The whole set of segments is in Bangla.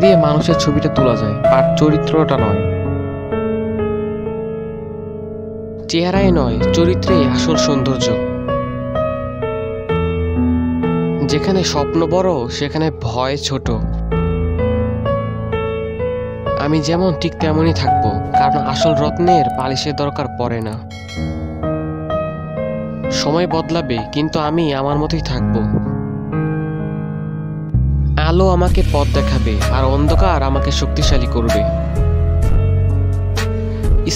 দিয়ে মানুষের ছবিটা তোলা যায়, আর চরিত্রটা নয়। চেহারায় নয়, চরিত্রেই আসল সৌন্দর্য। যেখানে স্বপ্ন বড়, সেখানে ভয় ছোট। আমি যেমন ঠিক তেমনই থাকবো, কারণ আসল রত্নের পালিশের দরকার পড়ে না। সময় বদলাবে, কিন্তু আমি আমার মতোই থাকবো। আলো আমাকে পথ দেখাবে, আর অন্ধকার আমাকে শক্তিশালী করবে।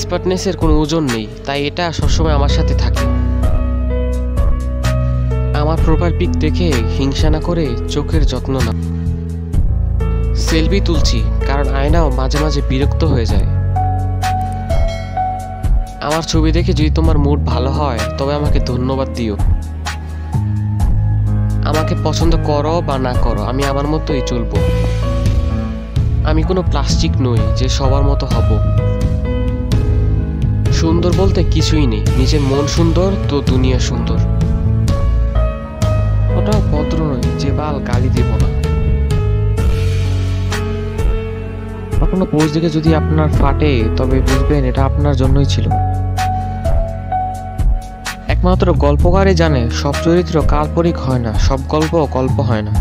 স্মার্টনেসের কোনো ওজন নেই, তাই এটা সবসময় আমার সাথে থাকে। আমার প্রোফাইল পিক দেখে হিংসা না করে চোখের যত্ন না। সেলফি তুলছি কারণ আয়নাও মাঝে মাঝে বিরক্ত হয়ে যায়। আমার ছবি দেখে যদি তোমার মুড ভালো হয়, তবে আমাকে ধন্যবাদ দিও। আমাকে পছন্দ করো বা না করো, আমি আমার মতোই চলবো। আমি কোনো প্লাস্টিক নই যে সবার মতো হব। সুন্দর বলতে কিছুই নেই, নিজের মন সুন্দর তো দুনিয়া সুন্দর। ওটাও ভদ্র নয় যে বাল গালি দেব না। কোনো পোজ দেখে যদি আপনার ফাটে, তবে বুঝবেন এটা আপনার জন্যই ছিল। একমাত্র গল্পকারই জানে সব চরিত্র কাল্পনিক হয় না, সব গল্প হয় না।